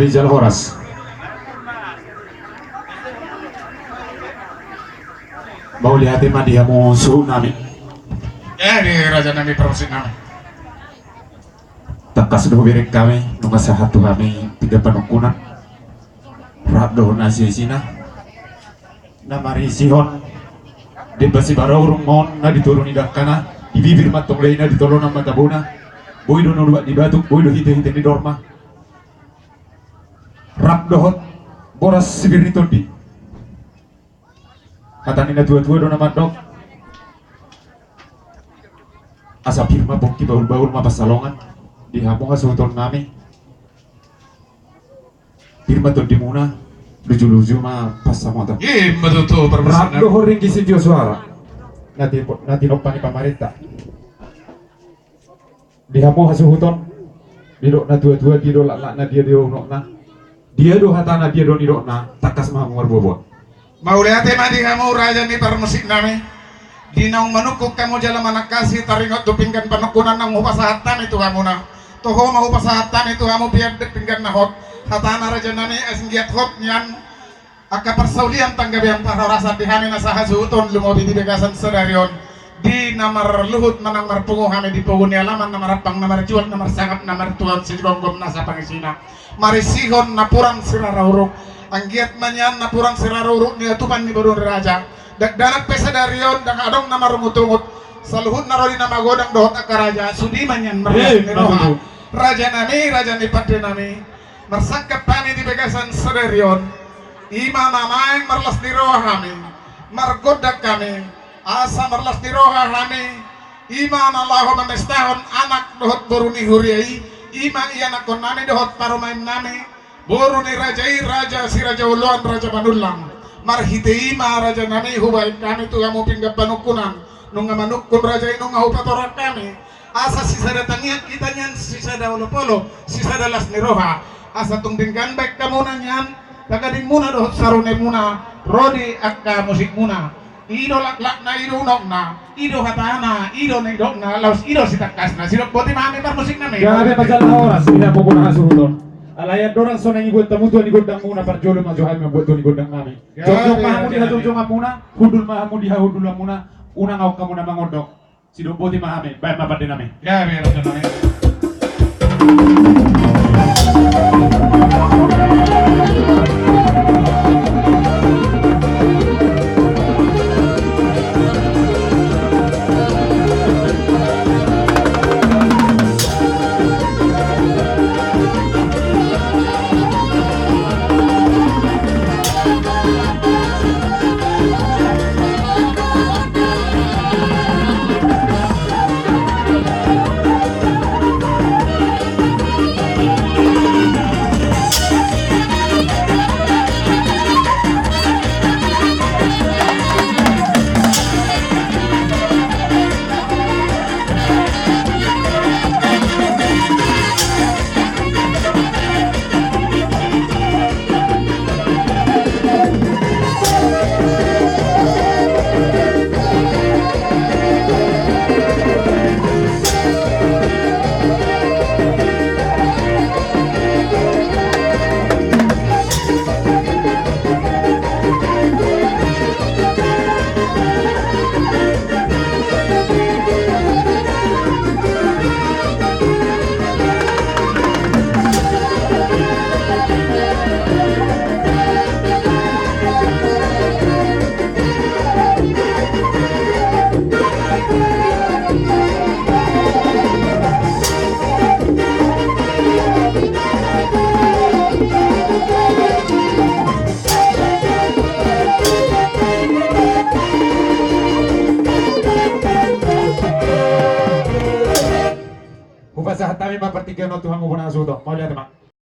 Rizal Horas. Mau lihat mah dia musuh nami. Ya di Raja Nami Promosi nami. Takas do birek kami nunga sahatu kami tiga panukunan. Rado nasi sina. Namari sihon. Di basi bara urung mon na dituruni dakana. Di bibir matong lain na ditolong nama tabuna. Boy do nuluat di batuk, boy do hite-hite di dorma. Rap dohot boras sibirito di. Katanin na tua-tua do nama dok. Asa firma bongki baul-baul mapasalongan. Di hamong asuton nami. Firma to di muna. Luju-luju mah pas sama ta. Iya betul tuh Rap permasalahan. dohor ring kisi dio suara. Nanti nopani pamarenta. Di hamong asuton. Didok na tua-tua di do lak na dia do nokna. Dia do hatana dia do nidokna takas mah ngarbobot. Mau lihat mah di kamu Raja Nami Promosi nami. Di naung manukuk kamu jalan mana kasih taringot tu pinggan panukunan nang upasahatan itu kamu na. Toho mau upasahatan itu kamu biar pinggan nahot. Hatana Raja Nami asinggiat hot nyan. Aka persaulian tanggabian rasa dihami nasaha suuton lumobi di begasan sedarion. Di namar luhut manang marpungo kami di pawuni alaman namar apang namar jual namar sangap namar tuan sigom nasa pangisina. Mari sihon napuran siraruruk anggiat manyan napuran siraruruk ni atupan ni baru raja dak danak pesa darion dak adong namar mutungut saluhut narodi nama godang dohot akaraja sudi manyan merlas ni roha Raja Nami Raja Nipate Nami marsangkap pani di begasan sedarion ima namain merlas ni roha kami margodak kami asa merlas ni roha kami ima nalahu memestahon anak dohot boruni huriai ima iya nakon nami dohot parumain nami boru ni raja si raja uluan raja manulang marhite ima Raja Nami hubain kami tu kamu pinggap panukunan nunga manukun raja inunga hupatorak kami asa sisa datangiat kita nyan sisa daulo polo sisa dalas ni roha asa tungtingkan baik kamu nanyan tagading muna dohot sarune muna rodi akka musik muna ido lak na ido unok na ido hatana ido nidok na laus ido sitakas na sidok boti mami par musik nami Grabe pagkala oras ina po na suhuton. Alayan dorang so nang igod tamu tuan igod dang muna parjolo majuhay mabuat tuan igod dang nami. Jojong mahamu diha jojong muna, hudul mahamu diha hudul muna, unang aw kamu na mangodok. Sidok boti mahami, bayad mapati nami. ya biar Raja Nami Upasa hatami mapartigan no Tuhan mo na suto. Mau lihat teman.